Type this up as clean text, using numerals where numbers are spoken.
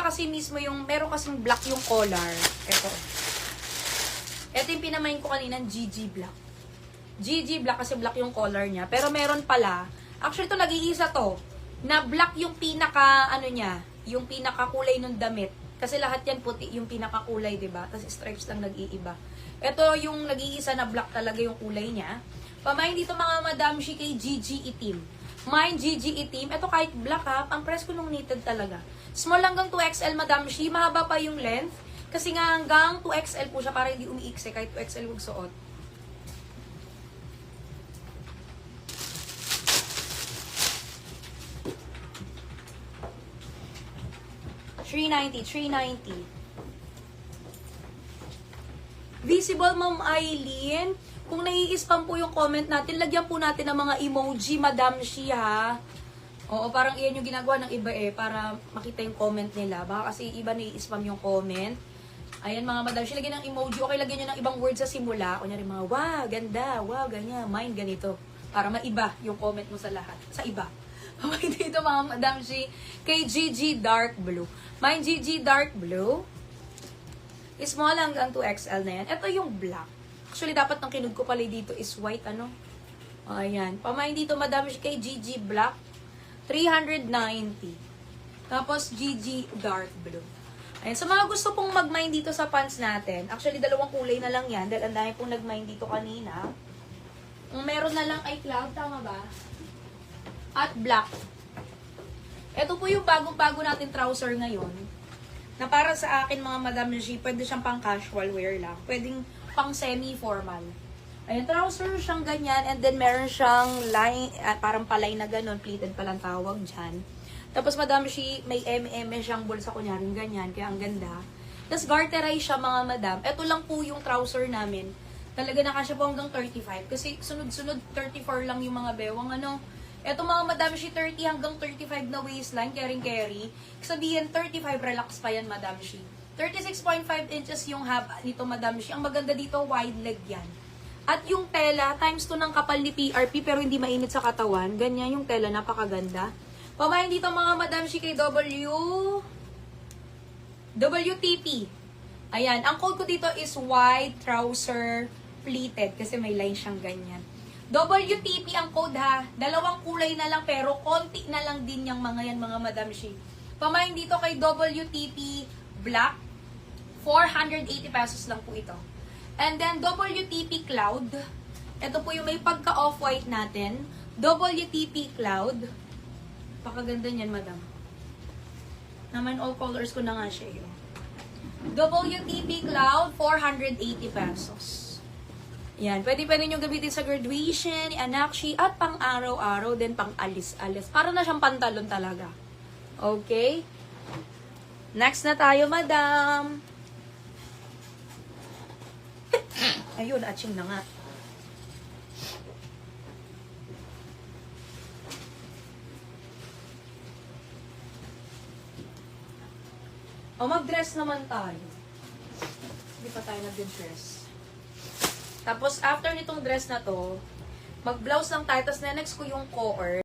kasi mismo yung, meron kasing black yung collar. Ito. Ito yung pinamain ko kanina, GG Black. GG Black kasi black yung collar niya. Pero meron pala, actually ito nag-iisa to, na black yung pinaka, ano niya, yung pinaka kulay ng damit. Kasi lahat yan puti, yung pinaka kulay, diba? Tapos stripes lang nag-iiba. Ito yung nag-iisa na black talaga yung kulay niya. Pamain dito mga madam, shi kay GG Itim. Mine GG Itim. Ito kahit black ha, ang press ko nung knitted talaga. Small hanggang 2XL madam shi, mahaba pa yung length. Kasi nga hanggang 2XL po siya para hindi umiikse kahit 2XL huwag suot. $390. Visible, Ma'am Eileen. Kung nai-spam po yung comment natin, lagyan po natin ng mga emoji, Madam Shi, ha? Oo, parang iyan yung ginagawa ng iba para makita yung comment nila. Baka kasi iba nai-spam yung comment. Ayan mga Madam Shi, lagyan ng emoji. Okay, lagyan nyo ng ibang words sa simula. Kunyari mga, wow, ganda, wow, ganyan, mine, ganito. Para maiba yung comment mo sa lahat. Sa iba. Pamay dito mga Madam Shi, kay GG Dark Blue. Mine GG Dark Blue. Small hanggang 2XL na yan. Ito yung black. Actually, dapat ang kinud ko pala dito is white, ano? Ayan. Pamain dito, Madam, kay GG Black. $390. Tapos, GG Dark Blue. Ayan. Sa mga gusto pong mag-mine dito sa pants natin, actually, dalawang kulay na lang yan. Dahil ang dami pong nag-mine dito kanina. Ang meron na lang ay cloud, tama ba? At black. Ito po yung bagong-bago natin trouser ngayon. Na para sa akin mga Madam G, pwede siyang pang casual wear lang. Pwedeng pang semi-formal. Ayun, trouser siyang ganyan. And then meron siyang line, parang palay na ganun. Pleated palang tawag dyan. Tapos Madam G, may M&M siyang bulsa kunyaring ganyan. Kaya ang ganda. Tapos garterize siya mga Madam. Ito lang po yung trouser namin. Talaga nakasya po hanggang 35. Kasi sunod-sunod 34 lang yung mga bewang ano. Ito mga Madam Shi, 30 hanggang 35 na waistline, carry. Sabihin, 35 relax pa yan, Madam Shi. 36.5 inches yung haba nito, Madam Shi. Ang maganda dito, wide leg yan. At yung tela, times 2 ng kapal ni PRP, pero hindi mainit sa katawan. Ganyan yung tela, napakaganda. Pamahin dito mga Madam Shi kay WTP. Ayan, ang code ko dito is wide trouser pleated, kasi may line siyang ganyan. WTP ang code ha. Dalawang kulay na lang pero konti na lang din yung mga yan mga Madam Shi. Pamain dito kay WTP Black. 480 pesos lang po ito. And then WTP Cloud. Ito po yung may pagka off-white natin. WTP Cloud. Pakaganda niyan Madam. Naman all colors ko na nga siya yun. WTP Cloud 480 pesos. Yan, pwede nyo gamitin sa graduation, anakshi, at pang araw-araw, din pang alis-alis. Para na siyang pantalon talaga. Okay? Next na tayo, Madam. Ayun, atching na nga. O, mag-dress naman tayo. Hindi pa tayo nag-dress. Tapos, after nitong dress na to, mag-blouse lang tayo. Tapos, next ko yung core.